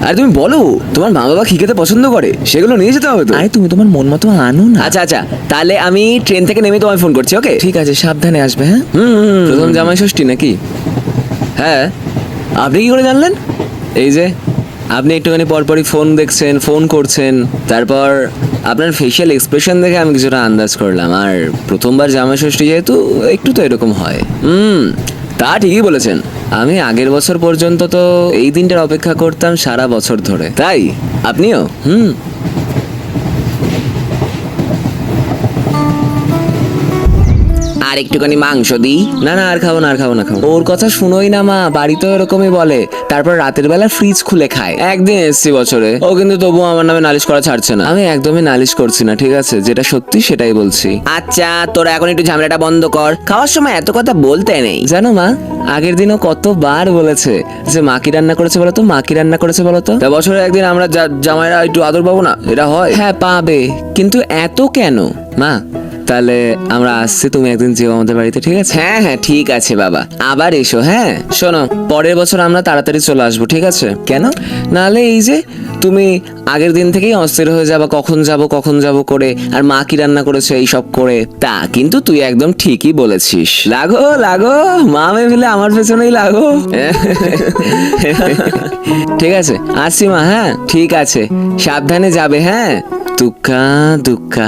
আর তুমি বলো তোমার মা বাবা কি খেতে পছন্দ করে, সেগুলো নিয়ে যেতে হবে তো। আরে তুমি তোমার মন মতো আনো না। আচ্ছা আচ্ছা, তাহলে আমি ট্রেন থেকে নেমে তোমায় ফোন করছি, ওকে? ঠিক আছে, সাবধানে আসবে। হ্যাঁ, প্রথম জামাই ষষ্ঠী নাকি? হ্যাঁ, আপনি কি করে জানলেন? এই যে আপনি একটুখানি পরপরই ফোন দেখছেন, ফোন করছেন, তারপর আপনার ফেশিয়াল এক্সপ্রেশন দেখে আমি কিছুটা আন্দাজ করলাম। আর প্রথমবার জামাই ষষ্ঠী যেহেতু একটু তো এরকম হয়। তা ঠিকই বলেছেন। আমি আগের বছর পর্যন্ত তো এই দিনটার অপেক্ষা করতাম সারা বছর ধরে। তাই আপনিও? আর একটুখানি মাংস দিই। না না, আর খাবো না, আর খাবো না, খাবো। ওর কথা শুনোই না মা, বাড়িতেও এরকমই বলে। তারপর রাতের বেলা ফ্রিজ খুলে খায়। একদিন এসছি বছরে, ও কিন্তু তবুও আমার নামে নালিশ করা ছাড়ছে না। আমি একদমই নালিশ করছি না, ঠিক আছে? যেটা সত্যি সেটাই বলছি। আচ্ছা, তোরা এখন একটু ঝামেলাটা বন্ধ কর। খাওয়ার সময় এত কথা বলতে নেই, জানো মা? আগের দিনও কতবার বলেছে যে মা কি রান্না করেছে বলতো, মা কি রান্না করেছে বলতো। তা বছরে একদিন আমরা জামাইরা একটু আদর পাবো না? এটা হয়? হ্যাঁ পাবে, কিন্তু এত কেন মা? তাহলে আমরা আসছি, তুমি একদিন যেও আমাদের বাড়িতে, ঠিক আছে? হ্যাঁ হ্যাঁ ঠিক আছে বাবা, আবার এসো। হ্যাঁ শোনো, পরের বছর আমরা তাড়াতাড়ি চলে আসবো, ঠিক আছে? কেন? নাহলে এই যে তুমি আগের দিন থেকেই অস্থির হয়ে যাবা, কখন যাব করে, আর মা কি রান্না করেছে এইসব করে। তা কিন্তু তুই একদম ঠিকই বলেছিস। লাগো লাগো, মা মেয়ে মিলে আমার পেছনেই লাগো। ঠিক আছে, আসছি মা। হ্যাঁ ঠিক আছে, সাবধানে যাবে। হ্যাঁ, দুক্কা দুক্কা।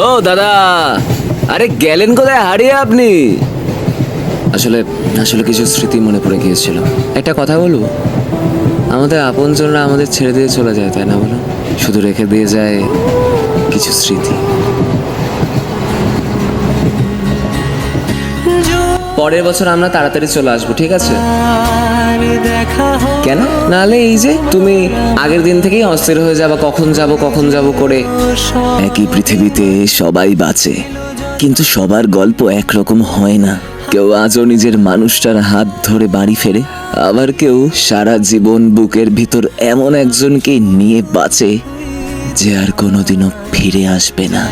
ও দাদা, আরে গেলেন কোথায় হারিয়ে আপনি? আসলে আসলে কিছু স্মৃতি মনে পড়ে গিয়েছিল। একটা কথা বলবো, আমাদের আপনজনরা আমাদের ছেড়ে দিয়ে চলে যায়, তাই না বলো? শুধু রেখে দিয়ে যায় কিছু স্মৃতি। পরের বছর আমরা তাড়াতাড়ি চলে আসবো, ঠিক আছে? কেন? নাহলে এই যে তুমি আগের দিন থেকেই অস্থির হয়ে যাবা, কখন যাব করে। একই পৃথিবীতে সবাই বাঁচে, কিন্তু সবার গল্প একরকম হয় না। কেউ আজও নিজের মানুষটার হাত ধরে বাড়ি ফেরে, আবার কেউ সারা জীবন বুকের ভিতর এমন একজনকে নিয়ে বাঁচে যে আর কোনোদিনও ফিরে আসবে না।